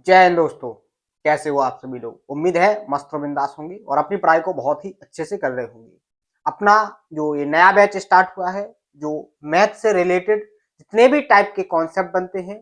जय हिंद दोस्तों। कैसे हो आप सभी लोग? उम्मीद है मस्त और बिंदास होंगे और अपनी पढ़ाई को बहुत ही अच्छे से कर रहे होंगे। अपना जो ये नया बैच स्टार्ट हुआ है, जो मैथ से रिलेटेड जितने भी टाइप के कॉन्सेप्ट बनते हैं,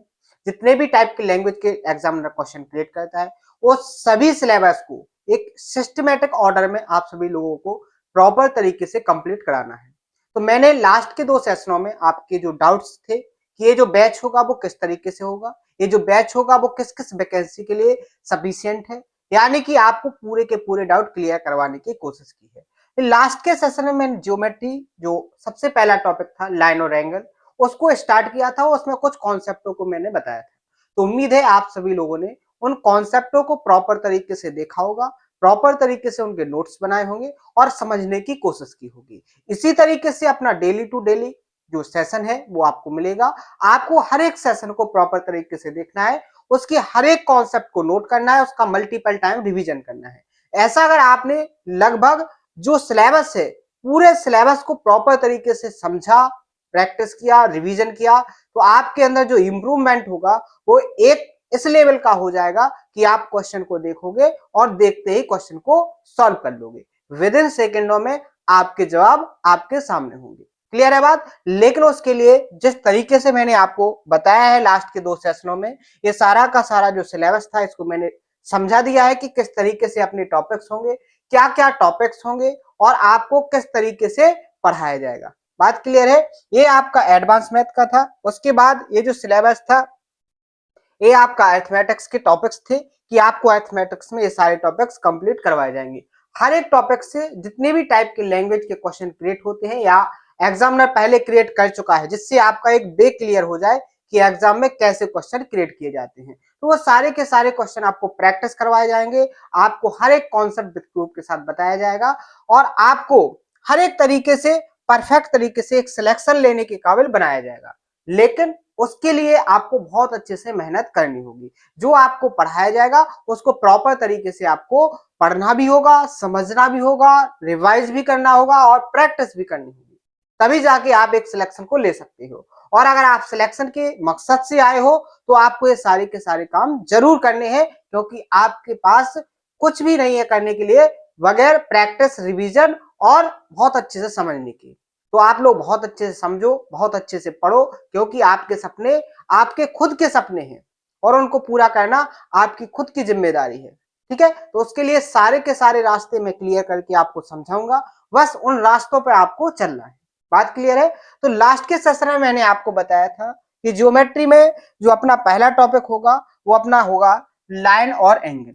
जितने भी टाइप के लैंग्वेज के एग्जामिनर क्वेश्चन क्रिएट करता है, वो सभी सिलेबस को एक सिस्टमेटिक ऑर्डर में आप सभी लोगों को प्रॉपर तरीके से कंप्लीट कराना है। तो मैंने लास्ट के 2 सेशनों में आपके जो डाउट्स थे कि ये जो बैच होगा वो किस तरीके से होगा, ये जो बैच होगा वो किस किस वैकेंसी के लिए सफिशियंट है, यानी कि आपको पूरे के पूरे डाउट क्लियर करवाने की कोशिश की है। लास्ट के सेशन में मैंने ज्योमेट्री जो सबसे पहला टॉपिक था लाइन और एंगल, उसको स्टार्ट किया था, उसमें कुछ कॉन्सेप्टों को मैंने बताया था। तो उम्मीद है आप सभी लोगों ने उन कॉन्सेप्टों को प्रॉपर तरीके से देखा होगा, प्रॉपर तरीके से उनके नोट्स बनाए होंगे और समझने की कोशिश की होगी। इसी तरीके से अपना डेली टू डेली जो सेशन है वो आपको मिलेगा। आपको हर एक सेशन को प्रॉपर तरीके से देखना है, उसके हर एक कॉन्सेप्ट को नोट करना है, उसका मल्टीपल टाइम रिवीजन करना है। ऐसा अगर आपने लगभग जो सिलेबस है पूरे सिलेबस को प्रॉपर तरीके से समझा, प्रैक्टिस किया, रिवीजन किया, तो आपके अंदर जो इंप्रूवमेंट होगा वो एक इस लेवल का हो जाएगा कि आप क्वेश्चन को देखोगे और देखते ही क्वेश्चन को सॉल्व कर लोगे। विद इन सेकेंडों में आपके जवाब आपके सामने होंगे। क्लियर है बात? लेकिन उसके लिए जिस तरीके से मैंने आपको बताया है लास्ट के 2 सेशनों में, ये सारा का सारा जो सिलेबस था इसको मैंने समझा दिया है कि किस तरीके से अपने टॉपिक्स होंगे, क्या क्या टॉपिक्स होंगे और आपको किस तरीके से पढ़ाया जाएगा। बात क्लियर है? ये आपका एडवांस मैथ का था। उसके बाद ये जो सिलेबस था ये आपका अरिथमेटिक्स के टॉपिक्स थे कि आपको अरिथमेटिक्स में ये सारे टॉपिक्स कंप्लीट करवाए जाएंगे। हर एक टॉपिक से जितने भी टाइप के लैंग्वेज के क्वेश्चन क्रिएट होते हैं या एग्जामिनर पहले क्रिएट कर चुका है, जिससे आपका एक बे क्लियर हो जाए कि एग्जाम में कैसे क्वेश्चन क्रिएट किए जाते हैं, तो वो सारे के सारे क्वेश्चन आपको प्रैक्टिस करवाए जाएंगे। आपको हर एक कॉन्सेप्ट विद प्रूफ के साथ बताया जाएगा और आपको हर एक तरीके से परफेक्ट तरीके से एक सिलेक्शन लेने के काबिल बनाया जाएगा। लेकिन उसके लिए आपको बहुत अच्छे से मेहनत करनी होगी। जो आपको पढ़ाया जाएगा उसको प्रॉपर तरीके से आपको पढ़ना भी होगा, समझना भी होगा, रिवाइज भी करना होगा और प्रैक्टिस भी करनी होगी। तभी जाके आप एक सिलेक्शन को ले सकते हो। और अगर आप सिलेक्शन के मकसद से आए हो तो आपको ये सारे के सारे काम जरूर करने हैं, क्योंकि आपके पास कुछ भी नहीं है करने के लिए बगैर प्रैक्टिस, रिवीजन और बहुत अच्छे से समझने की। तो आप लोग बहुत अच्छे से समझो, बहुत अच्छे से पढ़ो, क्योंकि आपके सपने आपके खुद के सपने हैं और उनको पूरा करना आपकी खुद की जिम्मेदारी है। ठीक है? तो उसके लिए सारे के सारे रास्ते मैं क्लियर करके आपको समझाऊंगा, बस उन रास्तों पर आपको चलना है। बात क्लियर है? तो लास्ट के सेशन में मैंने आपको बताया था कि ज्योमेट्री में जो अपना पहला टॉपिक होगा वो अपना होगा लाइन और एंगल।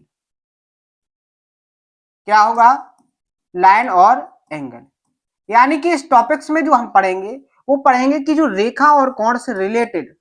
क्या होगा? लाइन और एंगल। यानी कि इस टॉपिक्स में जो हम पढ़ेंगे वो पढ़ेंगे कि जो रेखा और कोण से रिलेटेड,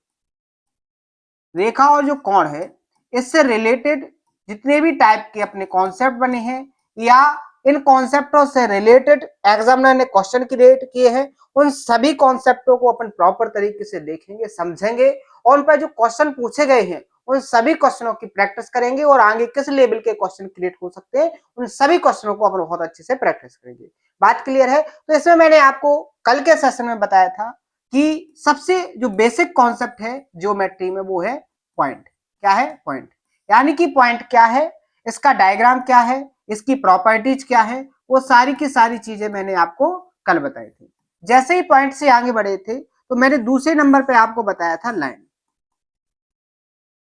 रेखा और जो कोण है इससे रिलेटेड जितने भी टाइप के अपने कॉन्सेप्ट बने हैं या इन कॉन्सेप्टों से रिलेटेड एग्जामिनर ने क्वेश्चन क्रिएट किए हैं, उन सभी कॉन्सेप्टों को अपन प्रॉपर तरीके से देखेंगे, समझेंगे और उन पर जो क्वेश्चन पूछे गए हैं उन सभी क्वेश्चनों की प्रैक्टिस करेंगे और आगे किस लेवल के क्वेश्चन क्रिएट हो सकते हैं उन सभी क्वेश्चनों को अपन बहुत अच्छे से प्रैक्टिस करेंगे। बात क्लियर है? तो इसमें मैंने आपको कल के सेशन में बताया था कि सबसे जो बेसिक कॉन्सेप्ट है ज्योमेट्री में वो है पॉइंट। क्या है? पॉइंट। यानी कि पॉइंट क्या है, इसका डायग्राम क्या है, इसकी प्रॉपर्टीज क्या है, वो सारी की सारी चीजें मैंने आपको कल बताई थी। जैसे ही पॉइंट से आगे बढ़े थे तो मैंने दूसरे नंबर पे आपको बताया था लाइन,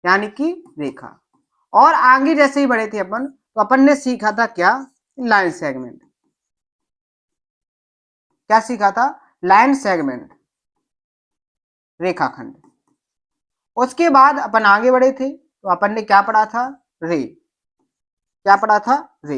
यानी कि रेखा। और आगे जैसे ही बढ़े थे अपन तो अपन ने सीखा था क्या? Line segment. क्या सीखा था? लाइन सेगमेंट, रेखाखंड। उसके बाद अपन आगे बढ़े थे तो अपन ने क्या पढ़ा था? रे। क्या पढ़ा था? रे।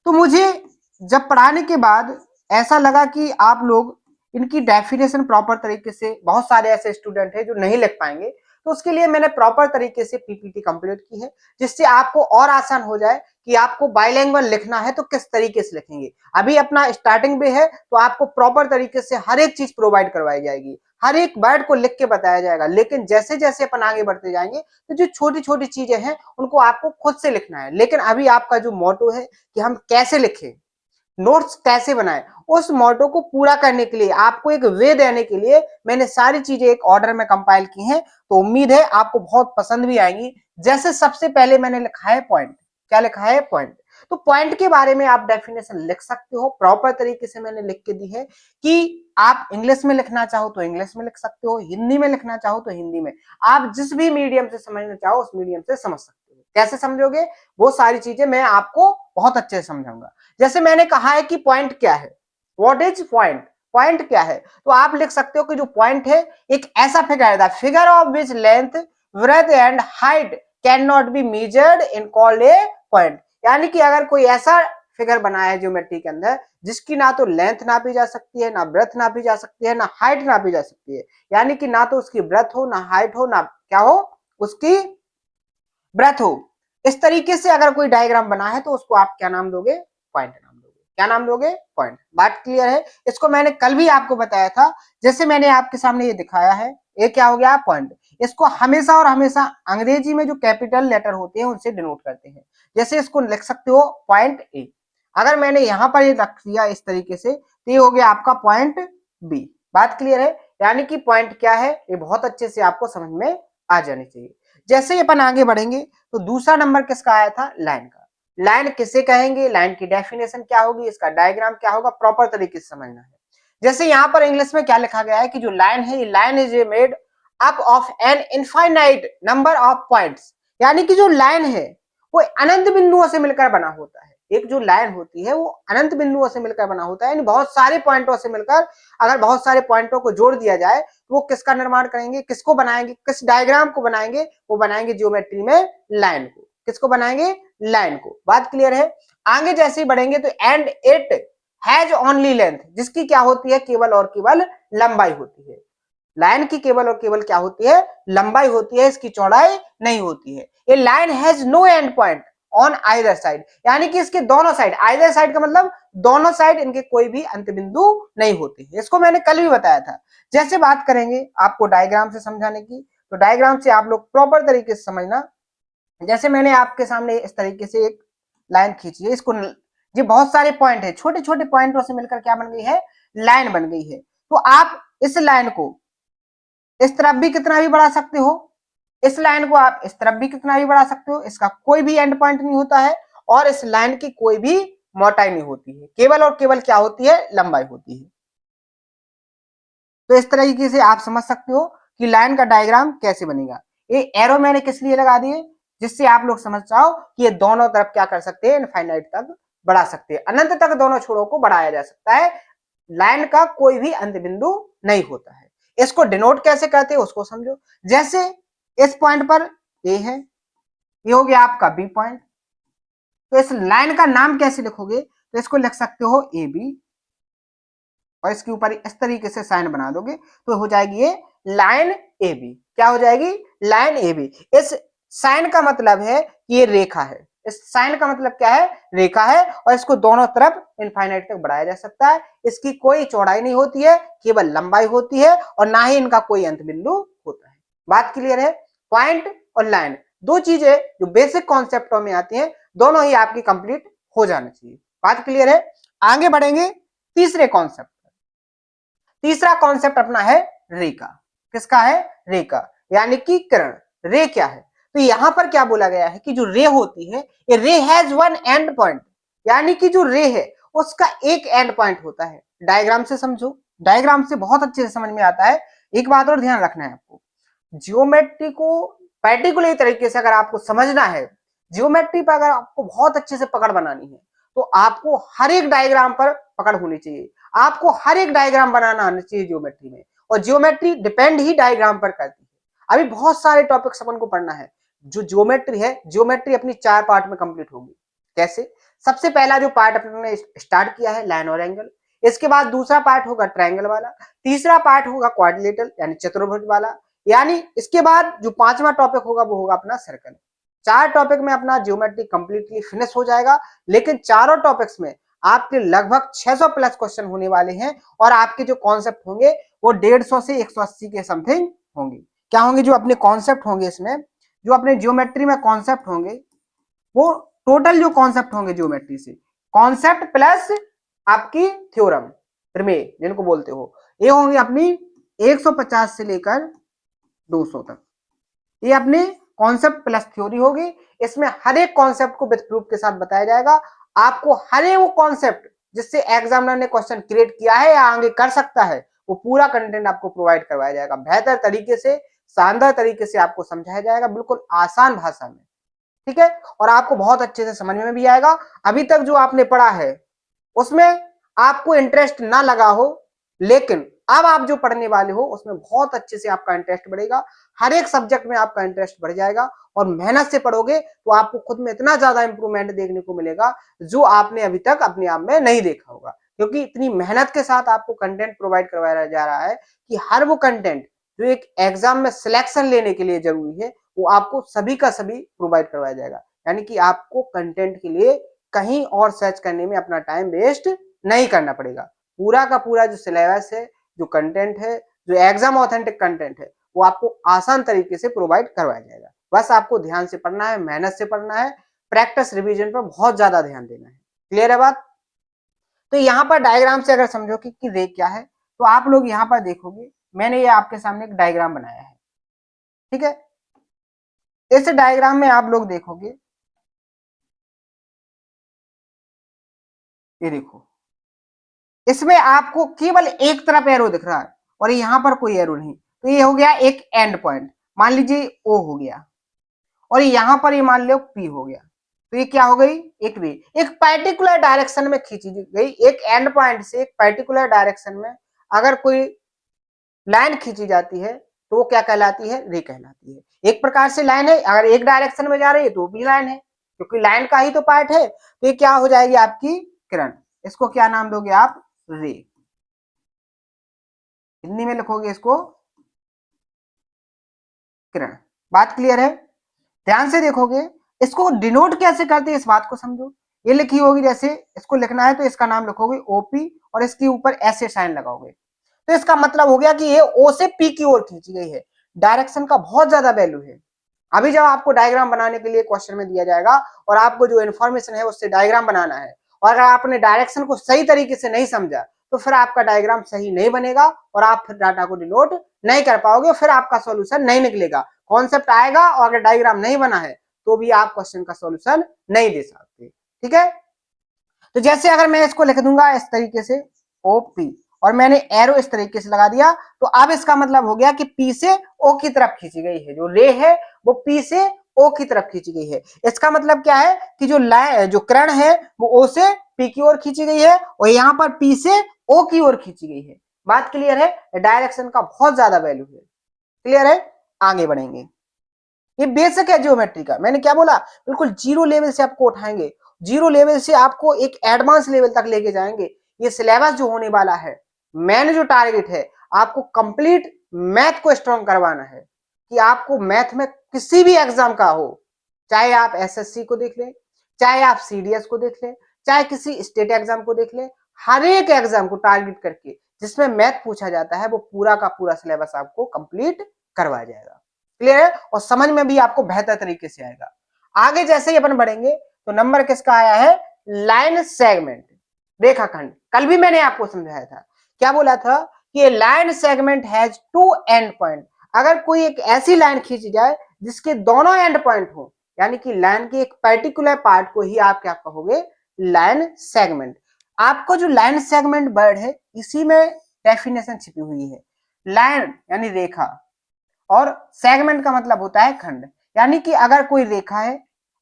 तो मुझे जब पढ़ाने के बाद ऐसा लगा कि आप लोग इनकी डेफिनेशन प्रॉपर तरीके से, बहुत सारे ऐसे स्टूडेंट हैं जो नहीं लिख पाएंगे, तो उसके लिए मैंने प्रॉपर तरीके से पीपीटी कंप्लीट की है, जिससे आपको और आसान हो जाए कि आपको बाइलिंगुअल लिखना है तो किस तरीके से लिखेंगे। अभी अपना स्टार्टिंग में है तो आपको प्रॉपर तरीके से हर एक चीज प्रोवाइड करवाई जाएगी, हर एक वर्ड को लिख के बताया जाएगा, लेकिन जैसे जैसे अपन आगे बढ़ते जाएंगे तो जो छोटी छोटी चीजें हैं उनको आपको खुद से लिखना है। लेकिन अभी आपका जो मोटो है कि हम कैसे लिखें, नोट्स कैसे बनाए, उस मोटो को पूरा करने के लिए, आपको एक वे देने के लिए मैंने सारी चीजें एक ऑर्डर में कंपाइल की हैं। तो उम्मीद है आपको बहुत पसंद भी आएंगी। जैसे सबसे पहले मैंने लिखा है पॉइंट। क्या लिखा है? पॉइंट। तो पॉइंट के बारे में आप डेफिनेशन लिख सकते हो, प्रॉपर तरीके से मैंने लिख के दी है कि आप इंग्लिश में लिखना चाहो तो इंग्लिश में लिख सकते हो, हिंदी में लिखना चाहो तो हिंदी में, आप जिस भी मीडियम से समझना चाहो उस मीडियम से समझ सकते हो। कैसे समझोगे वो सारी चीजें मैं आपको बहुत अच्छे से समझाऊंगा। जैसे मैंने कहा है कि पॉइंट क्या है, व्हाट इज पॉइंट, पॉइंट क्या है, तो आप लिख सकते हो कि जो पॉइंट है एक ऐसा फिगर है, the figure of which length breadth and height can not be measured in called a point. यानी कि अगर कोई ऐसा फिगर बनाया है ज्योमेट्री के अंदर जिसकी ना तो लेंथ नापी जा सकती है, ना ब्रेथ नापी जा सकती है, ना हाइट नापी जा सकती है, यानी कि ना तो उसकी ब्रेथ हो, ना हाइट हो, ना क्या हो, उसकी ब्रेथ हो, इस तरीके से अगर कोई डायग्राम बना है तो उसको आप क्या नाम दोगे? पॉइंट नाम दोगे। क्या नाम दोगे? पॉइंट। बात क्लियर है? इसको मैंने कल भी आपको बताया था, जैसे मैंने आपके सामने ये दिखाया है, ये क्या हो गया? पॉइंट। इसको हमेशा और हमेशा अंग्रेजी में जो कैपिटल लेटर होते हैं उनसे डिनोट करते हैं। जैसे इसको लिख सकते हो पॉइंट ए। अगर मैंने यहां पर ये रख दिया इस तरीके से तो ये हो गया आपका पॉइंट बी। बात क्लियर है? यानी कि पॉइंट क्या है ये बहुत अच्छे से आपको समझ में आ जानी चाहिए। जैसे ही अपन आगे बढ़ेंगे तो दूसरा नंबर किसका आया था? लाइन का। लाइन किसे कहेंगे, लाइन की डेफिनेशन क्या होगी, इसका डायग्राम क्या होगा, प्रॉपर तरीके से समझना है। जैसे यहाँ पर इंग्लिश में क्या लिखा गया है कि जो लाइन है, ये line is made up of an infinite number of points. यानी कि जो लाइन है वो अनंत बिंदुओं से मिलकर बना होता है। एक जो लाइन होती है वो अनंत बिंदुओं से मिलकर बना होता है, यानी बहुत सारे पॉइंटों से मिलकर, अगर बहुत सारे पॉइंटों को जोड़ दिया जाए तो वो किसका निर्माण करेंगे, किसको बनाएंगे, किस डायग्राम को बनाएंगे? वो बनाएंगे ज्योमेट्री में लाइन को। किसको बनाएंगे? लाइन को। बात क्लियर है? आगे जैसे ही बढ़ेंगे तो and it has only length, जिसकी क्या होती है? केवल और केवल लंबाई होती है। लाइन की केवल और केवल क्या होती है? लंबाई होती है, इसकी चौड़ाई नहीं होती है। ये line has no end point on either side, यानी कि इसके दोनों साइड, आइदर साइड का मतलब दोनों साइड, इनके कोई भी अंत बिंदु नहीं होते। इसको मैंने कल भी बताया था। जैसे बात करेंगे आपको डायग्राम से समझाने की, तो डायग्राम से आप लोग प्रॉपर तरीके से समझना। जैसे मैंने आपके सामने इस तरीके से एक लाइन खींची है, इसको ये बहुत सारे पॉइंट है, छोटे छोटे पॉइंटों से मिलकर क्या बन गई है? लाइन बन गई है। तो आप इस लाइन को इस तरफ भी कितना भी बढ़ा सकते हो, इस लाइन को आप इस तरफ भी कितना भी बढ़ा सकते हो, इसका कोई भी एंड पॉइंट नहीं होता है, और इस लाइन की कोई भी मोटाई नहीं होती है, केवल और केवल क्या होती है? लंबाई होती है। तो इस तरीके से आप समझ सकते हो कि लाइन का डायग्राम कैसे बनेगा। ये एरो मैंने किस लिए लगा दिए? जिससे आप लोग समझ जाओ कि ये दोनों तरफ क्या कर सकते हैं? इनफाइनाइट तक बढ़ा सकते हैं, अनंत तक दोनों छोरों को बढ़ाया जा सकता है। लाइन का कोई भी अंत बिंदु नहीं होता है। इसको डिनोट कैसे करते हैं उसको समझो। जैसे इस पॉइंट पर ए है, ये हो गया आपका बी पॉइंट, तो इस लाइन का नाम कैसे लिखोगे? तो इसको लिख सकते हो ए बी, और इसके ऊपर इस तरीके से साइन बना दोगे तो हो जाएगी ये लाइन ए बी। क्या हो जाएगी? Line A B. इस साइन का मतलब है कि ये रेखा है, इस साइन का मतलब क्या है? रेखा है, और इसको दोनों तरफ इनफाइनाइट तक बढ़ाया जा सकता है। इसकी कोई चौड़ाई नहीं होती है, केवल लंबाई होती है, और ना ही इनका कोई अंत बिंदु होता है। बात क्लियर है? पॉइंट और लाइन दो चीजें जो बेसिक कॉन्सेप्टों में आती हैं, दोनों ही आपकी कंप्लीट हो जानी चाहिए। बात क्लियर है? आगे बढ़ेंगे तीसरे कॉन्सेप्ट। तीसरा कॉन्सेप्ट अपना है रे का। किसका है? रे का, यानी कि किरण। रे क्या है? तो यहां पर क्या बोला गया है कि जो रे होती है, ये रे हैज वन एंड पॉइंट, यानी कि जो रे है उसका एक एंड पॉइंट होता है। डायग्राम से समझो, डायग्राम से बहुत अच्छे से समझ में आता है। एक बात और ध्यान रखना है आपको, जियोमेट्री को पर्टिकुलर तरीके से अगर आपको समझना है, जियोमेट्री पर अगर आपको बहुत अच्छे से पकड़ बनानी है, तो आपको हर एक डायग्राम पर पकड़ होनी चाहिए। आपको हर एक डायग्राम बनाना आना चाहिए ज्योमेट्री में, और ज्योमेट्री डिपेंड ही डायग्राम पर करती है। अभी बहुत सारे टॉपिक्स अपन को पढ़ना है। जो ज्योमेट्री है, ज्योमेट्री अपनी 4 पार्ट में कंप्लीट होगी। कैसे? सबसे पहला जो पार्ट अपने स्टार्ट किया है लाइन और एंगल, इसके बाद दूसरा पार्ट होगा ट्रायंगल वाला, तीसरा पार्ट होगा क्वाड्रिलेटरल यानी चतुर्भुज वाला, यानी इसके बाद जो 5वां टॉपिक होगा वो होगा अपना सर्कल। 4 टॉपिक में अपना ज्योमेट्री कंप्लीटली फिनिश हो जाएगा। लेकिन चारों टॉपिक्स में आपके लगभग 600 प्लस क्वेश्चन होने वाले हैं, और आपके जो कॉन्सेप्ट होंगे वो 150 से 180 के समथिंग होंगे। क्या होंगे? जो अपने कॉन्सेप्ट होंगे, इसमें जो अपने ज्योमेट्री में कॉन्सेप्ट होंगे, वो टोटल जो कॉन्सेप्ट होंगे ज्योमेट्री से, कॉन्सेप्ट प्लस आपकी थ्योरम, प्रमेय जिनको बोलते हो, ये होंगी अपनी 150 से लेकर 200 तक। ये अपनी कॉन्सेप्ट प्लस थ्योरी होगी। इसमें हर एक कॉन्सेप्ट को विद प्रूफ के साथ बताया जाएगा। आपको हर एक वो कॉन्सेप्ट जिससे एग्जामिनर ने क्वेश्चन क्रिएट किया है या आगे कर सकता है, वो पूरा कंटेंट आपको प्रोवाइड करवाया जाएगा। बेहतर तरीके से, शानदार तरीके से आपको समझाया जाएगा, बिल्कुल आसान भाषा में, ठीक है। और आपको बहुत अच्छे से समझ में भी आएगा। अभी तक जो आपने पढ़ा है उसमें आपको इंटरेस्ट ना लगा हो, लेकिन अब आप जो पढ़ने वाले हो उसमें बहुत अच्छे से आपका इंटरेस्ट बढ़ेगा। हर एक सब्जेक्ट में आपका इंटरेस्ट बढ़ जाएगा और मेहनत से पढ़ोगे तो आपको खुद में इतना ज्यादा इंप्रूवमेंट देखने को मिलेगा जो आपने अभी तक अपने आप में नहीं देखा होगा, क्योंकि इतनी मेहनत के साथ आपको कंटेंट प्रोवाइड करवाया जा रहा है कि हर वो कंटेंट जो एक एग्जाम में सिलेक्शन लेने के लिए जरूरी है वो आपको सभी का सभी प्रोवाइड करवाया जाएगा। यानी कि आपको कंटेंट के लिए कहीं और सर्च करने में अपना टाइम वेस्ट नहीं करना पड़ेगा। पूरा का पूरा जो सिलेबस है, जो कंटेंट है, जो एग्जाम ऑथेंटिक कंटेंट है, वो आपको आसान तरीके से प्रोवाइड करवाया जाएगा। बस आपको ध्यान से पढ़ना है, मेहनत से पढ़ना है, प्रैक्टिस रिवीजन पर बहुत ज्यादा ध्यान देना है। क्लियर है बात? तो यहाँ पर डायग्राम से अगर समझो कि रे क्या है, तो आप लोग यहाँ पर देखोगे मैंने ये आपके सामने एक डायग्राम बनाया है, ठीक है। इस डायग्राम में आप लोग देखोगे, ये देखो, इसमें आपको केवल एक तरफ एरो दिख रहा है और यहाँ पर कोई एरो नहीं, तो ये हो गया एक एंड पॉइंट। मान लीजिए ओ हो गया और यहाँ पर ये मान लो पी हो गया, तो ये क्या हो गई, एक रे, एक पर्टिकुलर डायरेक्शन में खींची गई। एक एंड पॉइंट से एक पर्टिकुलर डायरेक्शन में अगर कोई लाइन खींची जाती है तो वो क्या कहलाती है, रे कहलाती है। एक प्रकार से लाइन है, अगर एक डायरेक्शन में जा रही है तो भी लाइन है, क्योंकि लाइन का ही तो पार्ट है। तो ये क्या हो जाएगी, आपकी किरण। इसको क्या नाम दोगे आप, रे। हिंदी में लिखोगे इसको किरण। बात क्लियर है? ध्यान से देखोगे, इसको डिनोट कैसे करते हैं इस बात को समझो। ये लिखी होगी, जैसे इसको लिखना है तो इसका नाम लिखोगे ओपी और इसके ऊपर ऐसे साइन लगाओगे, तो इसका मतलब हो गया कि ये ओ से पी की ओर खींची गई है। डायरेक्शन का बहुत ज्यादा वैल्यू है। अभी जब आपको डायग्राम बनाने के लिए क्वेश्चन में दिया जाएगा और आपको जो इन्फॉर्मेशन है उससे डायग्राम बनाना है, और अगर आपने डायरेक्शन को सही तरीके से नहीं समझा तो फिर आपका डायग्राम सही नहीं बनेगा और आप फिर डाटा को डिनोट नहीं कर पाओगे, फिर आपका सॉल्यूशन नहीं निकलेगा। कॉन्सेप्ट आएगा और अगर डायग्राम नहीं बना है तो भी आप क्वेश्चन का सॉल्यूशन नहीं दे सकते, ठीक है। तो जैसे अगर मैं इसको लिख दूंगा इस तरीके से ओपी और मैंने एरो इस तरीके से लगा दिया, तो अब इसका मतलब हो गया कि पी से ओ की तरफ खींची गई है। जो रे है वो पी से ओ की तरफ खींची गई है। इसका मतलब क्या है कि जो लाइन, जो किरण है वो ओ से पी की ओर खींची गई है और यहाँ पर पी से ओ की ओर खींची गई है। बात क्लियर है? डायरेक्शन का बहुत ज्यादा वैल्यू है। क्लियर है? आगे बढ़ेंगे। ये बेसिक है ज्योमेट्री का। मैंने क्या बोला, बिल्कुल जीरो लेवल से आपको उठाएंगे, जीरो लेवल से आपको एक एडवांस लेवल तक लेके जाएंगे। ये सिलेबस जो होने वाला है, मेन जो टारगेट है, आपको कंप्लीट मैथ को स्ट्रॉन्ग करवाना है कि आपको मैथ में किसी भी एग्जाम का हो, चाहे आप एसएससी को देख लें, चाहे आप सीडीएस को देख लें, चाहे किसी स्टेट एग्जाम को देख लें, हर एक एग्जाम को टारगेट करके जिसमें मैथ पूछा जाता है वो पूरा का पूरा सिलेबस आपको कंप्लीट करवाया जाएगा। क्लियर है? और समझ में भी आपको बेहतर तरीके से आएगा। आगे जैसे ही अपन बढ़ेंगे तो नंबर किसका आया है, लाइन सेगमेंट, रेखाखंड। कल भी मैंने आपको समझाया था, क्या बोला था कि line segment has two end point. अगर कोई एक ऐसी लाइन खींची जाए जिसके दोनों एंड पॉइंट हो, यानी कि लाइन के एक पर्टिकुलर पार्ट को ही आप क्या कहोगे, लाइन सेगमेंट। आपको जो लाइन सेगमेंट वर्ड है इसी में डेफिनेशन छिपी हुई है। लाइन यानी रेखा और सेगमेंट का मतलब होता है खंड। यानी कि अगर कोई रेखा है,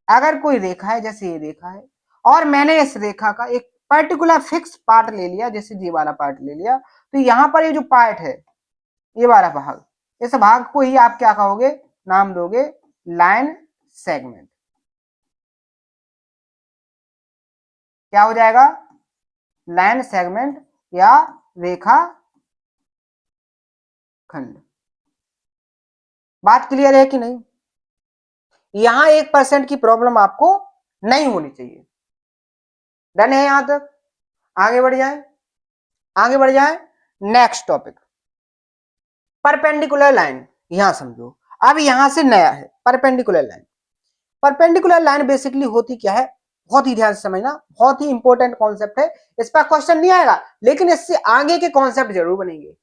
अगर कोई रेखा है, जैसे ये रेखा है, और मैंने इस रेखा का एक पर्टिकुलर फिक्स पार्ट ले लिया, जैसे ये वाला पार्ट ले लिया, तो यहाँ पर ये जो पार्ट है, ये वाला भाग, इस भाग को ही आप क्या कहोगे, नाम दोगे लाइन सेगमेंट। क्या हो जाएगा, लाइन सेगमेंट या रेखा खंड। बात क्लियर है कि नहीं? यहां 1% की प्रॉब्लम आपको नहीं होनी चाहिए। डन है यहां तक? आगे बढ़ जाए, आगे बढ़ जाए। Next topic, perpendicular line. यहां समझो, अब यहां से नया है perpendicular line. Perpendicular line basically होती क्या है, बहुत ही ध्यान से समझना, बहुत ही इंपॉर्टेंट कॉन्सेप्ट है। इस पर क्वेश्चन नहीं आएगा, लेकिन इससे आगे के कॉन्सेप्ट जरूर बनेंगे,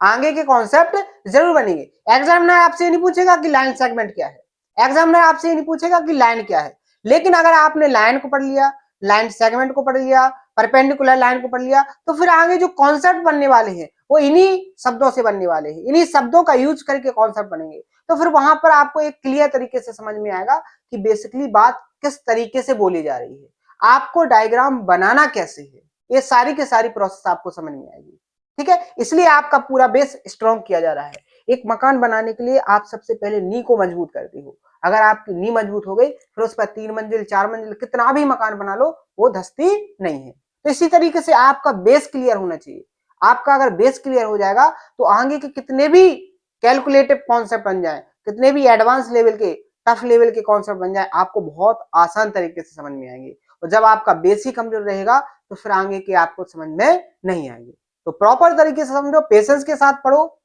आगे के कॉन्सेप्ट जरूर बनेंगे। एग्जामिनर आपसे नहीं पूछेगा कि लाइन सेगमेंट क्या है, एग्जामिनर आपसे नहीं पूछेगा कि लाइन क्या है, लेकिन अगर आपने लाइन को पढ़ लिया, लाइन सेगमेंट को पढ़ लिया, परपेंडिकुलर लाइन को पढ़ लिया, तो फिर आगे जो कॉन्सेप्ट बनने वाले हैं वो इन्हीं शब्दों से बनने वाले हैं, इन्हीं शब्दों का यूज करके कॉन्सेप्ट बनेंगे। तो फिर वहां पर आपको एक क्लियर तरीके से समझ में आएगा कि बेसिकली बात किस तरीके से बोली जा रही है, आपको डायग्राम बनाना कैसे है, ये सारी की सारी प्रोसेस आपको समझ में आएगी। ठीक है, इसलिए आपका पूरा बेस स्ट्रॉन्ग किया जा रहा है। एक मकान बनाने के लिए आप सबसे पहले नी को मजबूत करते हो। अगर आपकी नी मजबूत हो गई, फिर उस पर 3 मंजिल 4 मंजिल कितना भी मकान बना लो, वो धसती नहीं है। तो इसी तरीके से आपका बेस क्लियर होना चाहिए। आपका अगर बेस क्लियर हो जाएगा तो आगे के कितने भी कैलकुलेटिव कॉन्सेप्ट बन जाए, कितने भी एडवांस लेवल के, टफ लेवल के कॉन्सेप्ट बन जाए, आपको बहुत आसान तरीके से समझ में आएंगे। और जब आपका बेस ही कमजोर रहेगा तो फिर आगे के आपको समझ में नहीं आएंगे। तो प्रॉपर तरीके से समझो, पेशेंस के साथ पढ़ो,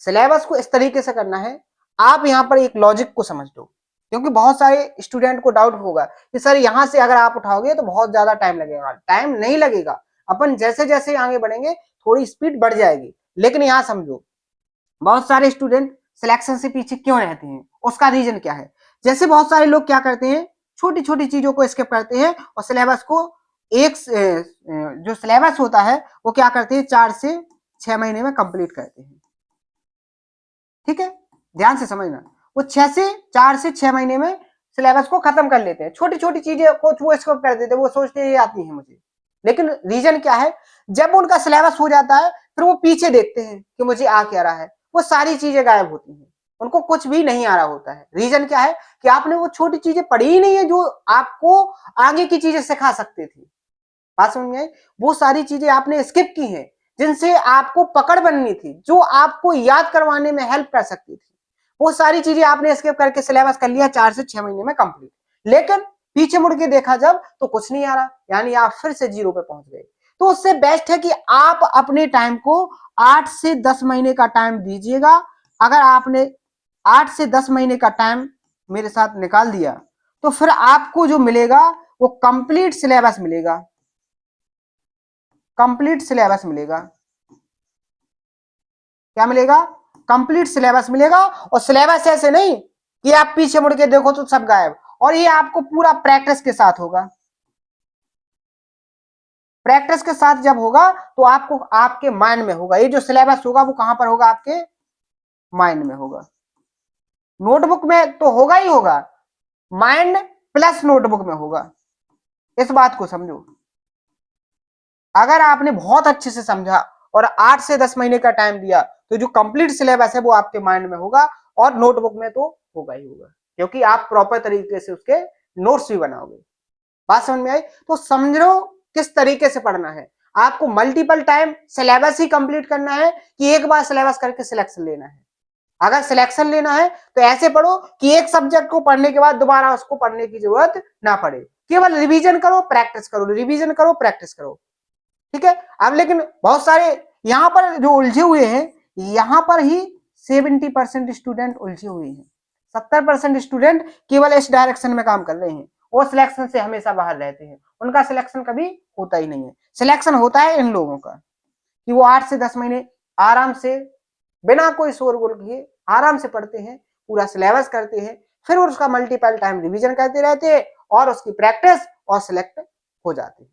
सिलेबस को इस तरीके से करना है। आप यहाँ पर एक लॉजिक को समझ लो, क्योंकि बहुत सारे स्टूडेंट को डाउट होगा कि सर यहाँ से अगर आप उठाओगे तो बहुत ज्यादा टाइम लगेगा। टाइम नहीं लगेगा, अपन जैसे जैसे आगे बढ़ेंगे थोड़ी स्पीड बढ़ जाएगी। लेकिन यहाँ समझो, बहुत सारे स्टूडेंट सिलेक्शन से पीछे क्यों रहते हैं, उसका रीजन क्या है। जैसे बहुत सारे लोग क्या करते हैं, छोटी छोटी चीजों को स्किप करते हैं और सिलेबस को एक जो सिलेबस होता है वो क्या करते हैं 4 से 6 महीने में कंप्लीट करते हैं। ठीक है, ध्यान से समझना, वो 4 से 6 महीने में सिलेबस को खत्म कर लेते हैं। छोटी छोटी चीजें को वो स्किप कर देते हैं, वो सोचते हैं ये आती है मुझे। लेकिन रीजन क्या है, जब उनका सिलेबस हो जाता है फिर वो पीछे देखते हैं कि मुझे आ क्या रहा है, वो सारी चीजें गायब होती हैं, उनको कुछ भी नहीं आ रहा होता है। रीजन क्या है कि आपने वो छोटी चीजें पढ़ी ही नहीं है जो आपको आगे की चीजें सिखा सकती थी। बात समझ में आई? वो सारी चीजें आपने स्किप की हैं जिनसे आपको पकड़ बननी थी, जो आपको याद करवाने में हेल्प कर सकती थी। वो सारी चीजें आपने स्किप करके सिलेबस कर लिया 4 से 6 महीने में कंप्लीट। लेकिन पीछे मुड़ के देखा जब तो कुछ नहीं आ रहा, यानी आप फिर से जीरो पे पहुंच गए। तो उससे बेस्ट है कि आप अपने टाइम को 8 से 10 महीने का टाइम दीजिएगा। अगर आपने 8 से 10 महीने का टाइम मेरे साथ निकाल दिया तो फिर आपको जो मिलेगा वो कंप्लीट सिलेबस मिलेगा, कंप्लीट सिलेबस मिलेगा। क्या मिलेगा? कंप्लीट सिलेबस मिलेगा। और सिलेबस ऐसे नहीं कि आप पीछे मुड़ के देखो तो सब गायब, और ये आपको पूरा प्रैक्टिस के साथ होगा। प्रैक्टिस के साथ जब होगा तो आपको आपके माइंड में होगा, ये जो सिलेबस होगा वो कहां पर होगा, आपके माइंड में होगा। नोटबुक में तो होगा ही होगा, माइंड प्लस नोटबुक में होगा। इस बात को समझो। अगर आपने बहुत अच्छे से समझा और 8 से 10 महीने का टाइम दिया तो जो कंप्लीट सिलेबस है वो आपके माइंड में होगा, और नोटबुक में तो होगा ही होगा, क्योंकि आप प्रॉपर तरीके से उसके नोट्स भी बनाओगे। बात समझ में आई? तो समझो किस तरीके से पढ़ना है। आपको मल्टीपल टाइम सिलेबस ही कंप्लीट करना है कि एक बार सिलेबस करके सिलेक्शन लेना है? अगर सिलेक्शन लेना है तो ऐसे पढ़ो कि एक सब्जेक्ट को पढ़ने के बाद दोबारा उसको पढ़ने की जरूरत ना पड़े, केवल रिवीजन करो प्रैक्टिस करो, रिवीजन करो प्रैक्टिस करो। ठीक है। अब लेकिन बहुत सारे यहाँ पर जो उलझे हुए हैं, यहाँ पर ही 70% स्टूडेंट उलझे हुए हैं। 70% स्टूडेंट केवल इस डायरेक्शन में काम कर रहे हैं, वो सिलेक्शन से हमेशा बाहर रहते हैं, उनका सिलेक्शन कभी होता ही नहीं है। सिलेक्शन होता है इन लोगों का कि वो 8 से 10 महीने आराम से बिना कोई शोरगुल किए आराम से पढ़ते हैं, पूरा सिलेबस करते हैं, फिर उसका मल्टीपल टाइम रिवीजन करते रहते हैं और उसकी प्रैक्टिस और सिलेक्ट हो जाते हैं।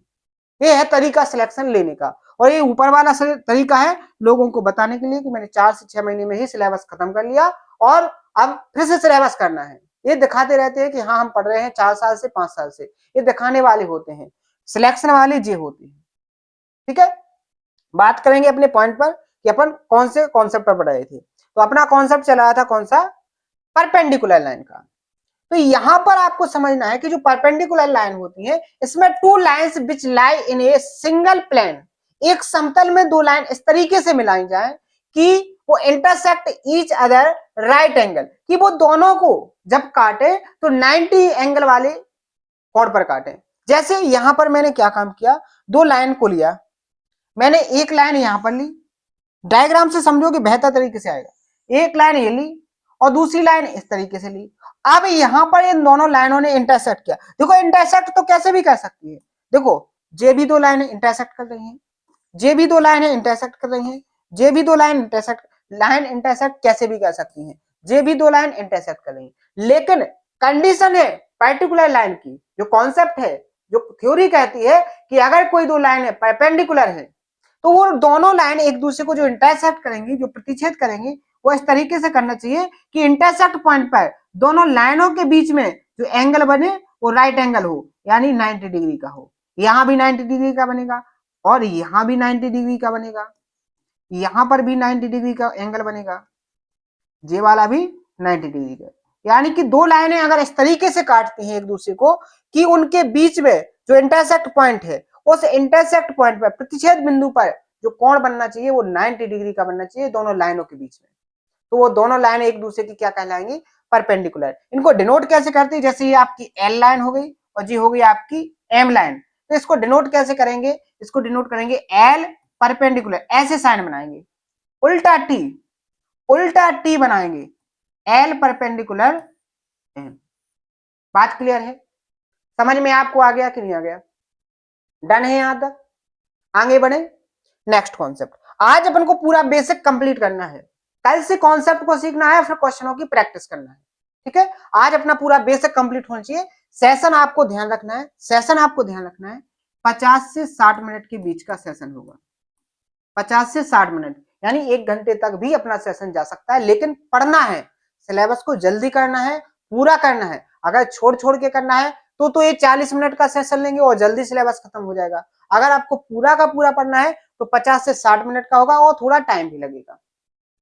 ये है तरीका सिलेक्शन लेने का, और ये ऊपर वाला तरीका है लोगों को बताने के लिए कि मैंने 4 से 6 महीने में ही सिलेबस खत्म कर लिया और अब फिर से सिलेबस करना है। ये दिखाते रहते हैं कि हाँ हम पढ़ रहे हैं 4 साल से 5 साल से, ये दिखाने वाले होते हैं। सिलेक्शन वाले ये होते हैं। ठीक है, बात करेंगे अपने पॉइंट पर कि अपन कौन से कॉन्सेप्ट पर पढ़ रहे थे। तो अपना कॉन्सेप्ट चला रहा था कौन सा, परपेंडिकुलर लाइन का। तो यहां पर आपको समझना है कि जो परपेंडिकुलर लाइन होती है, इसमें 2 lines which lie in a single plane, एक समतल में 2 लाइन इस तरीके से मिलाई जाए कि वो intersect each other right angle, कि वो दोनों को जब काटे तो 90 एंगल वाले कोण पर काटे। जैसे यहां पर मैंने क्या काम किया, 2 लाइन को लिया मैंने, एक लाइन यहां पर ली, डायग्राम से समझोगे बेहतर तरीके से आएगा। एक लाइन ये ली और दूसरी लाइन इस तरीके से ली। अब यहाँ पर इन दोनों लाइनों ने इंटरसेक्ट किया। देखो इंटरसेक्ट तो कैसे भी कर सकती है, देखो जे भी दो लाइनें इंटरसेक्ट कर रही हैं, जे भी दो लाइनें इंटरसेक्ट कर रही हैं, जे भी दो लाइन इंटरसेक्ट कैसे भी कर सकती हैं, जे भी दो लाइन इंटरसेक्ट कर रही हैं। लेकिन कंडीशन है पर्टिकुलर लाइन की, जो कॉन्सेप्ट है, जो थ्योरी कहती है कि अगर कोई दो लाइन परपेंडिकुलर है तो वो दोनों लाइन एक दूसरे को जो इंटरसेक्ट करेंगी, जो प्रतिच्छेद करेंगी, वो इस तरीके से करना चाहिए कि इंटरसेक्ट पॉइंट पर दोनों लाइनों के बीच में जो एंगल बने वो राइट एंगल हो, यानी 90 डिग्री का हो। यहां भी 90 डिग्री का बनेगा और यहां भी 90 डिग्री का बनेगा, यहां पर भी 90 डिग्री का एंगल बनेगा, ये वाला भी 90 डिग्री का। यानी कि दो लाइनें अगर इस तरीके से काटती हैं एक दूसरे को कि उनके बीच में जो इंटरसेक्ट पॉइंट है, उस इंटरसेक्ट पॉइंट पर प्रतिच्छेद बिंदु पर जो कोण बनना चाहिए वो 90 डिग्री का बनना चाहिए दोनों लाइनों के बीच में। तो वो दोनों लाइनें एक दूसरे की क्या कहलाएंगी, परपेंडिकुलर। इनको डिनोट कैसे करते हैं, जैसे ये आपकी एल लाइन हो गई और ये हो गई आपकी एम लाइन, तो इसको डिनोट कैसे करेंगे, इसको डिनोट करेंगे एल परपेंडिकुलर, ऐसे साइन बनाएंगे, उल्टा टी, उल्टा टी बनाएंगे, एल परपेंडिकुलर एम। बात क्लियर है, समझ में आपको आ गया कि नहीं आ गया, डन है यहां तक, आगे बढ़े नेक्स्ट कॉन्सेप्ट। आज अपन को पूरा बेसिक कंप्लीट करना है, कल से कॉन्सेप्ट को सीखना है, फिर क्वेश्चनों की प्रैक्टिस करना है, ठीक है। आज अपना पूरा बेसिक कंप्लीट होना चाहिए। सेशन आपको ध्यान रखना है, सेशन आपको ध्यान रखना है 50 से 60 मिनट के बीच का सेशन होगा, 50 से 60 मिनट, यानी 1 घंटे तक भी अपना सेशन जा सकता है। लेकिन पढ़ना है, सिलेबस को जल्दी करना है, पूरा करना है। अगर छोड़ छोड़ के करना है तो ये 40 मिनट का सेशन लेंगे और जल्दी सिलेबस खत्म हो जाएगा। अगर आपको पूरा का पूरा पढ़ना है तो 50 से 60 मिनट का होगा और थोड़ा टाइम भी लगेगा,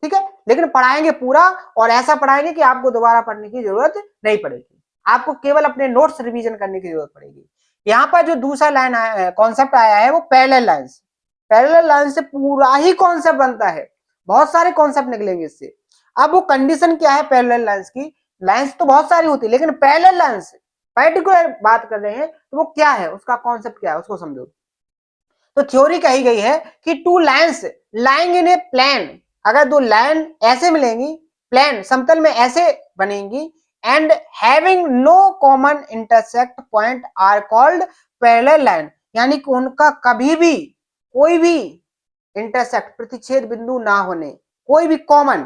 ठीक है। लेकिन पढ़ाएंगे पूरा, और ऐसा पढ़ाएंगे कि आपको दोबारा पढ़ने की जरूरत नहीं पड़ेगी, आपको केवल अपने नोट्स रिवीजन करने की जरूरत पड़ेगी। यहाँ पर जो दूसरा लाइन आया, कॉन्सेप्ट आया है, वो पैरेलल लाइंस। पैरेलल लाइन से पूरा ही कॉन्सेप्ट बनता है, बहुत सारे कॉन्सेप्ट निकलेंगे इससे। अब वो कंडीशन क्या है पैरेलल लाइंस की, लाइंस तो बहुत सारी होती है, लेकिन पैरेलल लाइंस पर्टिकुलर बात कर रहे हैं तो वो क्या है, उसका कॉन्सेप्ट क्या है, उसको समझो। तो थ्योरी कही गई है कि two lines lying in a plane, अगर दो लाइन ऐसे मिलेंगी, प्लेन समतल में ऐसे बनेंगी, and having no common intersect point are called parallel line, यानी कि उनका कभी भी कोई भी इंटरसेक्ट प्रतिच्छेद बिंदु ना होने, कोई भी कॉमन,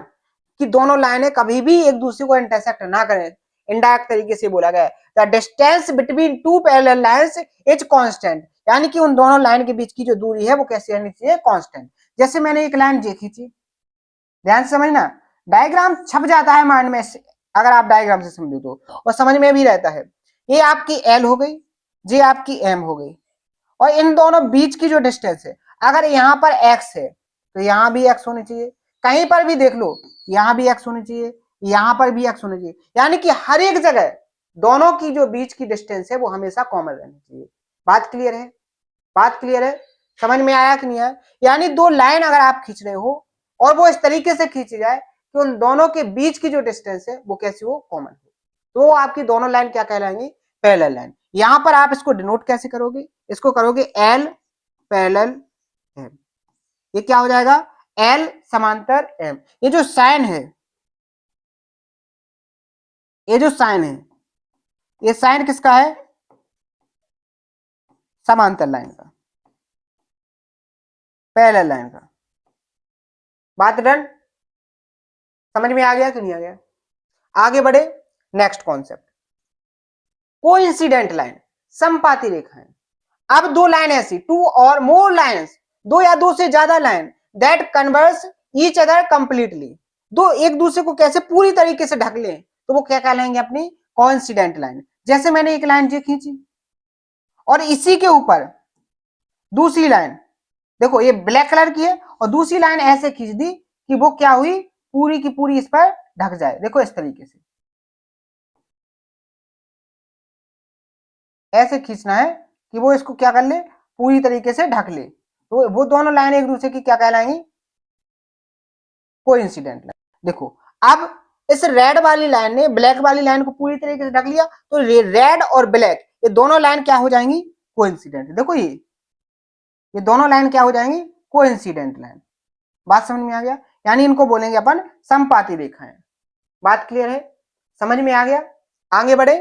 कि दोनों लाइनें कभी भी एक दूसरे को इंटरसेक्ट ना करें। इनडायरेक्ट तरीके से बोला गया है the distance between two parallel lines is constant, यानी कि उन दोनों लाइन के बीच की जो दूरी है वो कैसी रहनी चाहिए, कांस्टेंट। जैसे मैंने एक लाइन जे खींची, ध्यान से समझना, डायग्राम छप जाता है माइंड में अगर आप डायग्राम से समझो तो, और समझ में भी रहता है। ये आपकी एल हो गई, ये आपकी एम हो गई, और इन दोनों बीच की जो डिस्टेंस है, अगर यहाँ पर एक्स है तो यहाँ भी एक्स होनी चाहिए, कहीं पर भी देख लो यहाँ भी एक्स होनी चाहिए, यहाँ पर भी एक्स होनी चाहिए, यानी कि हर एक जगह दोनों की जो बीच की डिस्टेंस है वो हमेशा कॉमन रहनी चाहिए। बात क्लियर है, बात क्लियर है, समझ में आया कि नहीं आया। यानी दो लाइन अगर आप खींच रहे हो और वो इस तरीके से खींची जाए कि उन दोनों के बीच की जो डिस्टेंस है वो कैसी हो, कॉमन हो, तो आपकी दोनों लाइन क्या कहलाएंगी, पैरेलल लाइन। यहां पर आप इसको डिनोट कैसे करोगे, इसको करोगे एल पैरेलल एम, ये क्या हो जाएगा, एल समांतर एम। ये जो साइन है, ये जो साइन है, ये साइन किसका है, समांतर लाइन का, पैरेलल लाइन का। बात डन, समझ में आ गया कि नहीं आ गया, आगे बढ़े नेक्स्ट कॉन्सेप्ट, कोइंसिडेंट लाइन, समपाती रेखाएं। अब दो लाइन ऐसी, टू और मोर लाइंस, दो या दो से ज्यादा line that converse each other completely, दो एक दूसरे को कैसे पूरी तरीके से ढक ले, तो वो क्या कहलाएंगे, अपनी कोइंसिडेंट लाइन। जैसे मैंने एक लाइन ये खींची और इसी के ऊपर दूसरी लाइन, देखो ये ब्लैक कलर की है, और दूसरी लाइन ऐसे खींच दी कि वो क्या हुई, पूरी की पूरी इस पर ढक जाए। देखो इस तरीके से ऐसे खींचना है कि वो इसको क्या कर ले, पूरी तरीके से ढक ले, तो वो दोनों लाइन एक दूसरे की क्या कहलाएंगी, कोइंसिडेंट लाइन। देखो अब इस रेड वाली लाइन ने ब्लैक वाली लाइन को पूरी तरीके से ढक लिया, तो रेड और ब्लैक ये दोनों लाइन क्या हो जाएंगी, कोइंसिडेंट। देखो ये दोनों लाइन क्या हो जाएंगी, कोइंसिडेंट लाइन। बात समझ में आ गया, यानी इनको बोलेंगे अपन समपाती रेखाएं। बात क्लियर है, समझ में आ गया, आगे बढ़े,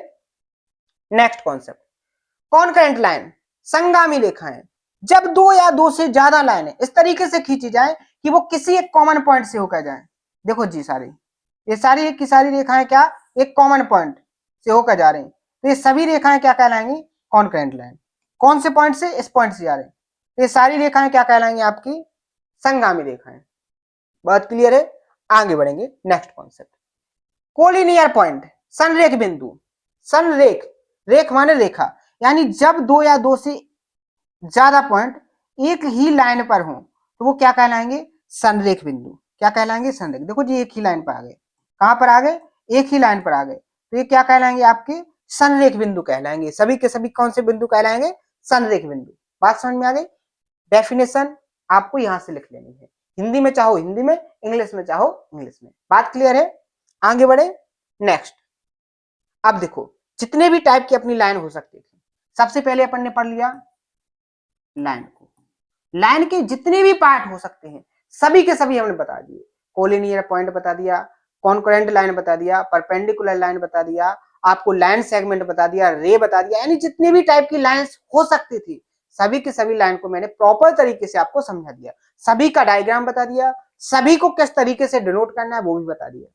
नेक्स्ट कॉन्सेप्ट, कॉन्करेंट लाइन, संगामी रेखाएं। जब दो या दो से ज्यादा लाइनें इस तरीके से खींची जाए कि वो किसी एक कॉमन पॉइंट से होकर जाए। देखो जी, ये सारी की सारी रेखाएं क्या एक कॉमन पॉइंट से होकर जा रही हैं, तो ये सभी रेखाएं क्या कहलाएंगी, कॉन्करेंट लाइन। कौन से पॉइंट से, इस पॉइंट से जा रहे हैं, तो ये सारी रेखाएं क्या कहलाएंगी, आपकी संगामी रेखाएं। बात क्लियर है, आगे बढ़ेंगे, नेक्स्ट कॉन्सेप्ट, कोलिनियर पॉइंट, संरेख बिंदु। संरेख, रेख माने रेखा, यानी जब दो या दो से ज्यादा पॉइंट एक ही लाइन पर हो तो वो क्या कहलाएंगे, संरेख बिंदु। क्या कहलाएंगे, संरेख। देखो जी, एक ही लाइन पर आ गए, कहां पर आ गए, एक ही लाइन पर आ गए, तो ये क्या कहलाएंगे, आपके संरेख बिंदु कहलाएंगे। सभी के सभी कौन से बिंदु कहलाएंगे, संरेख बिंदु। बात समझ में आ गई। डेफिनेशन आपको यहां से लिख लेनी है, हिंदी में चाहो हिंदी में, इंग्लिश में चाहो इंग्लिश में। बात क्लियर है, आगे बढ़े, नेक्स्ट। अब देखो, जितने भी टाइप की अपनी लाइन हो सकती थी, सबसे पहले अपन ने पढ़ लिया लाइन को। लाइन के जितने भी पार्ट हो सकते हैं सभी के सभी हमने बता दिए। कोलिनियर पॉइंट बता दिया, कॉन्करेंट लाइन बता दिया, परपेंडिकुलर लाइन बता दिया, आपको लाइन सेगमेंट बता दिया, रे बता दिया, यानी जितनी भी टाइप की लाइंस हो सकती थी सभी के सभी लाइन को मैंने प्रॉपर तरीके से आपको समझा दिया। सभी का डायग्राम बता दिया, सभी को किस तरीके से डिनोट करना है वो भी बता दिया।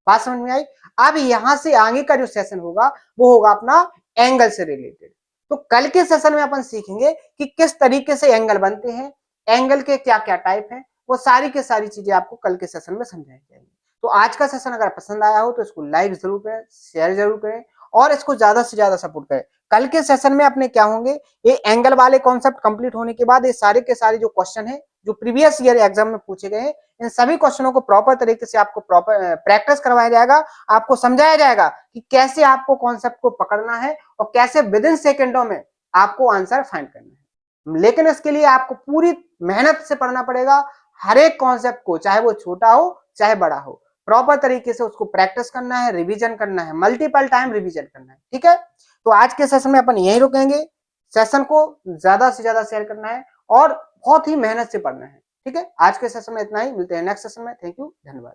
बात समझ में आई। अब यहां से आगे का जो सेशन होगा वो होगा अपना एंगल से रिलेटेड। तो कल के सेशन में अपन सीखेंगे कि किस तरीके से एंगल बनते हैं, एंगल के क्या क्या टाइप हैं, वो सारी की सारी चीजें आपको कल के सेशन में समझाई जाएंगी। तो आज का सेशन अगर पसंद आया हो तो इसको लाइक जरूर करें, शेयर जरूर करें और इसको ज्यादा से ज्यादा सपोर्ट करें। कल के सेशन में अपने क्या होंगे, ये एंगल वाले कॉन्सेप्ट कंप्लीट होने के बाद ये सारे के सारे जो क्वेश्चन है जो प्रीवियस ईयर एग्जाम में पूछे गए हैं, इन सभी क्वेश्चनों को प्रॉपर तरीके से आपको प्रॉपर प्रैक्टिस करवाया जाएगा। आपको समझाया जाएगा कि कैसे आपको कॉन्सेप्ट को पकड़ना है और कैसे विद इन सेकेंडों में आपको आंसर फाइंड करना है। लेकिन इसके लिए आपको पूरी मेहनत से पढ़ना पड़ेगा। हर एक कॉन्सेप्ट को, चाहे वो छोटा हो चाहे बड़ा हो, प्रॉपर तरीके से उसको प्रैक्टिस करना है, रिवीजन करना है, मल्टीपल टाइम रिवीजन करना है। ठीक है, तो आज के सेशन में अपन यहीं रुकेंगे। सेशन को ज्यादा से ज्यादा शेयर करना है और बहुत ही मेहनत से पढ़ना है। ठीक है, आज के सेशन में इतना ही, मिलते हैं नेक्स्ट सेशन में। थैंक यू, धन्यवाद।